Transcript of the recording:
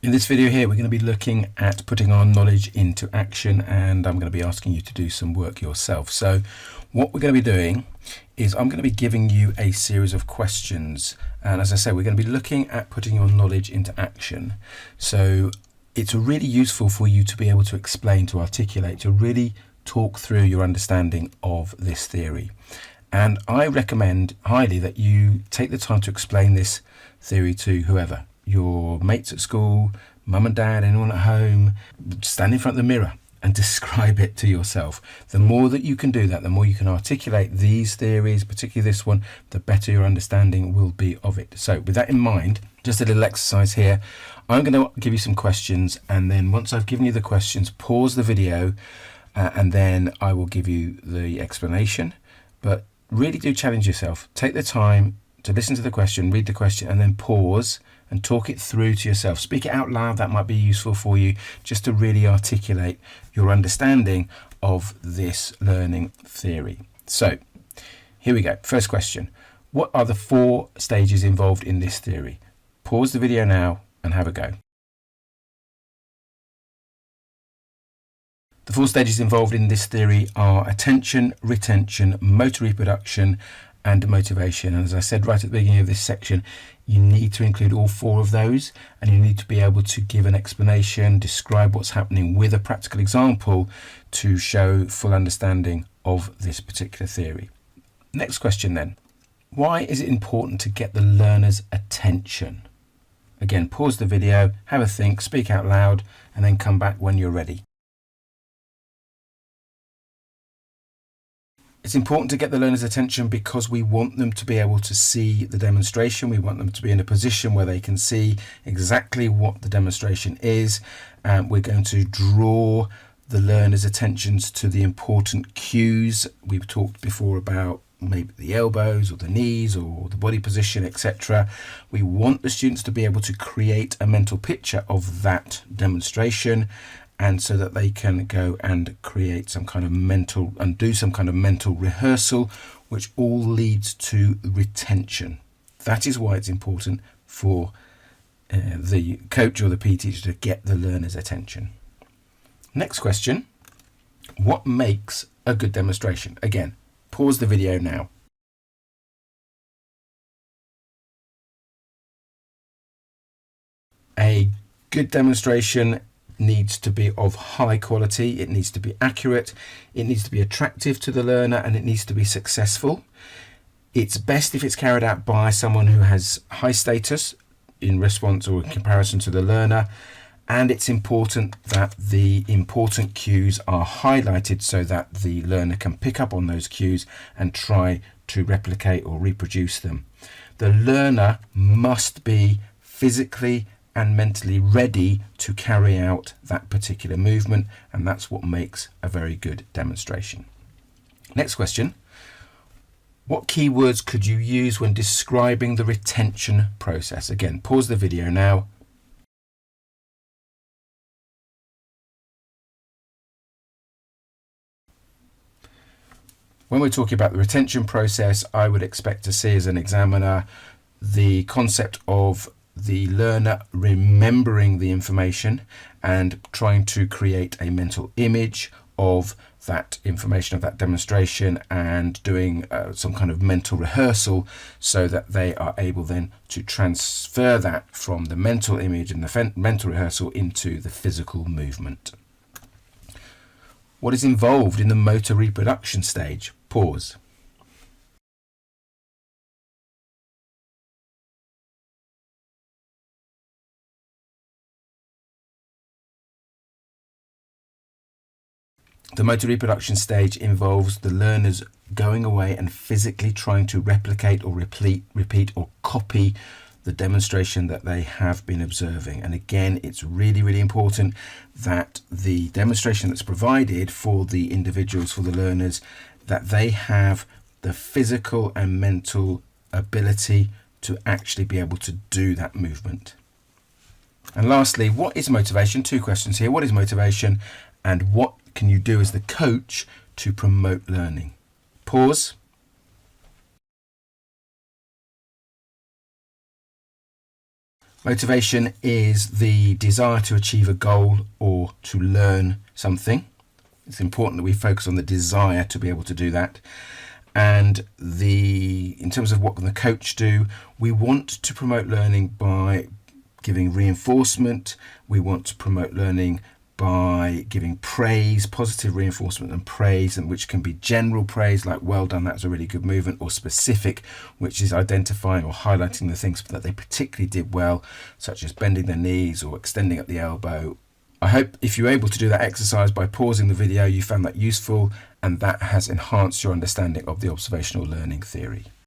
In this video here, we're going to be looking at putting our knowledge into action, and I'm going to be asking you to do some work yourself. So what we're going to be doing is I'm going to be giving you a series of questions. And as I said, we're going to be looking at putting your knowledge into action. So it's really useful for you to be able to explain, to articulate, to really talk through your understanding of this theory. And I recommend highly that you take the time to explain this theory to whoever. Your mates at school, mum and dad, anyone at home. Stand in front of the mirror and describe it to yourself. The more that you can do that, the more you can articulate these theories, particularly this one, the better your understanding will be of it. So with that in mind, just a little exercise here. I'm going to give you some questions, and then once I've given you the questions, pause the video and then I will give you the explanation. But really do challenge yourself. Take the time to listen to the question, read the question, and then pause and talk it through to yourself. Speak it out loud. That might be useful for you just to really articulate your understanding of this learning theory. So here we go. First question. What are the 4 stages involved in this theory? Pause the video now and have a go. The 4 stages involved in this theory are attention, retention, motor reproduction, and motivation. And as I said right at the beginning of this section, you need to include all 4 of those, and you need to be able to give an explanation, describe what's happening with a practical example to show full understanding of this particular theory. Next question then. Why is it important to get the learner's attention? Again, pause the video, have a think, speak out loud, and then come back when you're ready. It's important to get the learner's attention because we want them to be able to see the demonstration. We want them to be in a position where they can see exactly what the demonstration is. We're going to draw the learner's attentions to the important cues. We've talked before about maybe the elbows or the knees or the body position, etc. We want the students to be able to create a mental picture of that demonstration, and so that they can go and create some kind of mental and do some kind of mental rehearsal, which all leads to retention. That is why it's important for the coach or the PE teacher to get the learner's attention. Next question. What makes a good demonstration? Again, pause the video now. A good demonstration needs to be of high quality, it needs to be accurate, it needs to be attractive to the learner, and it needs to be successful. It's best if it's carried out by someone who has high status in response or in comparison to the learner, and it's important that the important cues are highlighted so that the learner can pick up on those cues and try to replicate or reproduce them. The learner must be physically and mentally ready to carry out that particular movement, and that's what makes a very good demonstration. Next question. What keywords could you use when describing the retention process? Again, pause the video now. When we're talking about the retention process, I would expect to see as an examiner the concept of the learner remembering the information and trying to create a mental image of that information, of that demonstration, and doing some kind of mental rehearsal so that they are able then to transfer that from the mental image and the mental rehearsal into the physical movement. What is involved in the motor reproduction stage? Pause. The motor reproduction stage involves the learners going away and physically trying to replicate or repeat or copy the demonstration that they have been observing. And again, it's really, really important that the demonstration that's provided for the individuals, for the learners, that they have the physical and mental ability to actually be able to do that movement. And lastly, what is motivation? 2 questions here. What is motivation, and what can you do as the coach to promote learning? Pause. Motivation is the desire to achieve a goal or to learn something. It's important that we focus on the desire to be able to do that. And in terms of what can the coach do, we want to promote learning by giving reinforcement. We want to promote learning by giving praise, positive reinforcement and praise, and which can be general praise like well done, that was a really good movement, or specific, which is identifying or highlighting the things that they particularly did well, such as bending their knees or extending at the elbow. I hope if you're able to do that exercise by pausing the video, you found that useful and that has enhanced your understanding of the observational learning theory.